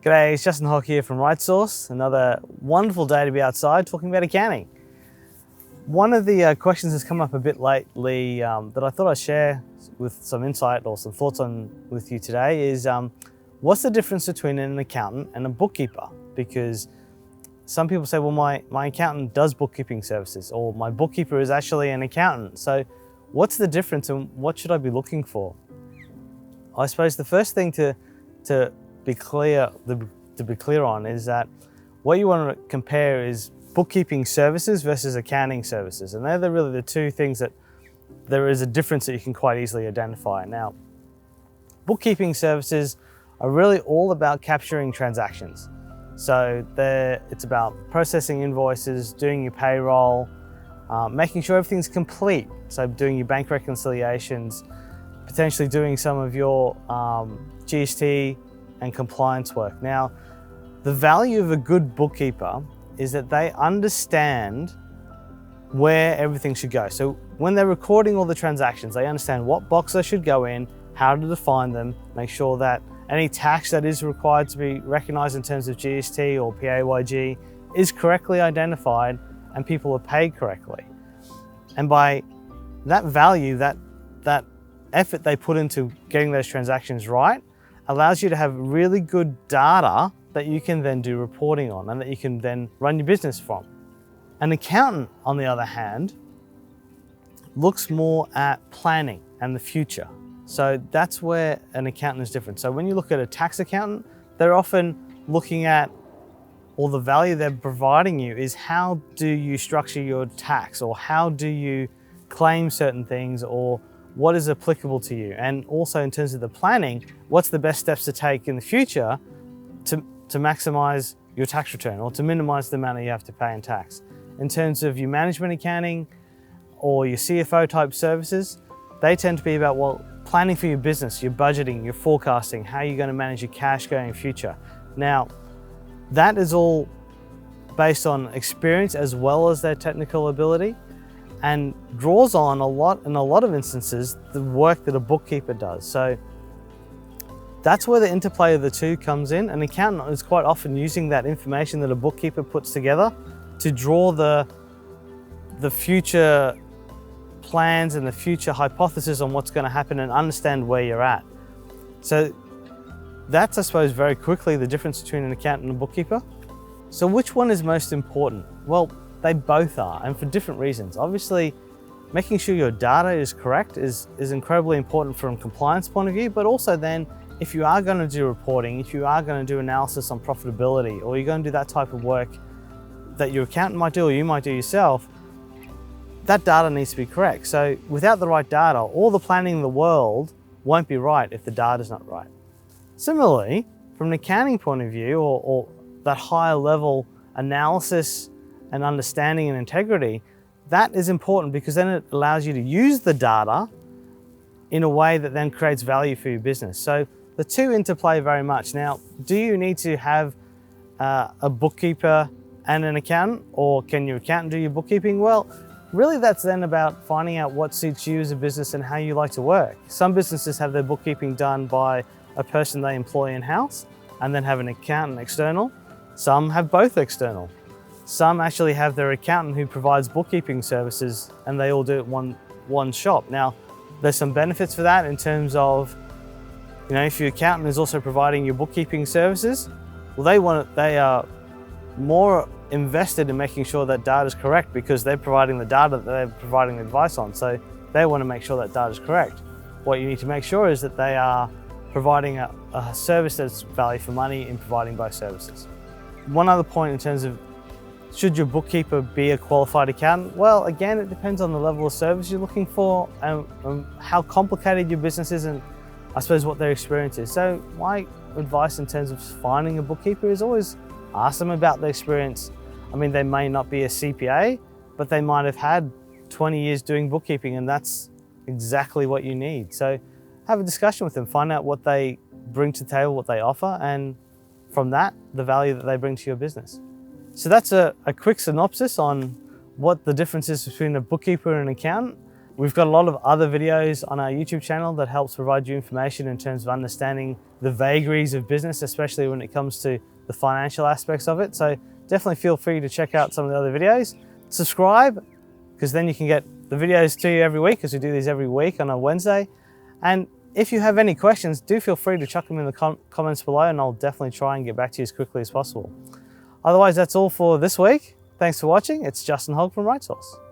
G'day, it's Justin Hock here from RightSource. Another wonderful day to be outside talking about accounting. One of the questions that's come up a bit lately that I thought I'd share with some insight or some thoughts on with you today is what's the difference between an accountant and a bookkeeper? Because some people say, well, my accountant does bookkeeping services, or my bookkeeper is actually an accountant. So what's the difference and what should I be looking for? I suppose the first thing to be clear on is that what you want to compare is bookkeeping services versus accounting services. And they're really the two things that there is a difference that you can quite easily identify. Now, bookkeeping services are really all about capturing transactions. So it's about processing invoices, doing your payroll, making sure everything's complete. So doing your bank reconciliations, potentially doing some of your GST and compliance work. Now, the value of a good bookkeeper is that they understand where everything should go. So when they're recording all the transactions, they understand what box they should go in, how to define them, make sure that any tax that is required to be recognized in terms of GST or PAYG is correctly identified and people are paid correctly. And by that value, that effort they put into getting those transactions right, allows you to have really good data that you can then do reporting on and that you can then run your business from. An accountant, on the other hand, looks more at planning and the future. So that's where an accountant is different. So when you look at a tax accountant, they're often looking at, or the value they're providing you is how do you structure your tax, or how do you claim certain things, or what is applicable to you? And also in terms of the planning, what's the best steps to take in the future to maximize your tax return or to minimize the amount that you have to pay in tax. In terms of your management accounting or your CFO type services, they tend to be about, well, planning for your business, your budgeting, your forecasting, how you're going to manage your cash going in future. Now, that is all based on experience as well as their technical ability, and draws on in a lot of instances, the work that a bookkeeper does. So that's where the interplay of the two comes in. An accountant is quite often using that information that a bookkeeper puts together to draw the future plans and the future hypothesis on what's going to happen and understand where you're at. So that's, I suppose, very quickly the difference between an accountant and a bookkeeper. So which one is most important? Well, they both are, and for different reasons. Obviously, making sure your data is correct is incredibly important from a compliance point of view, but also then if you are going to do reporting, if you are going to do analysis on profitability, or you're going to do that type of work that your accountant might do or you might do yourself, that data needs to be correct. So without the right data, all the planning in the world won't be right if the data is not right. Similarly, from an accounting point of view, or that higher level analysis and understanding and integrity, that is important because then it allows you to use the data in a way that then creates value for your business. So the two interplay very much. Now, do you need to have a bookkeeper and an accountant, or can your accountant do your bookkeeping? Well, really that's then about finding out what suits you as a business and how you like to work. Some businesses have their bookkeeping done by a person they employ in-house and then have an accountant external. Some have both external. Some actually have their accountant who provides bookkeeping services and they all do it one shop. Now, there's some benefits for that in terms of, if your accountant is also providing your bookkeeping services, well, they are more invested in making sure that data is correct because they're providing the data that they're providing advice on. So they want to make sure that data is correct. What you need to make sure is that they are providing a service that's value for money in providing both services. One other point in terms of, should your bookkeeper be a qualified accountant? Well, again, it depends on the level of service you're looking for and how complicated your business is, and I suppose what their experience is. So my advice in terms of finding a bookkeeper is always ask them about their experience. I mean, they may not be a CPA, but they might have had 20 years doing bookkeeping, and that's exactly what you need. So have a discussion with them, find out what they bring to the table, what they offer, and from that, the value that they bring to your business. So that's a quick synopsis on what the difference is between a bookkeeper and an accountant. We've got a lot of other videos on our YouTube channel that helps provide you information in terms of understanding the vagaries of business, especially when it comes to the financial aspects of it. So definitely feel free to check out some of the other videos. Subscribe, because then you can get the videos to you every week, because we do these every week on a Wednesday. And if you have any questions, do feel free to chuck them in the comments below, and I'll definitely try and get back to you as quickly as possible. Otherwise, that's all for this week. Thanks for watching. It's Justin Hogg from RightSource.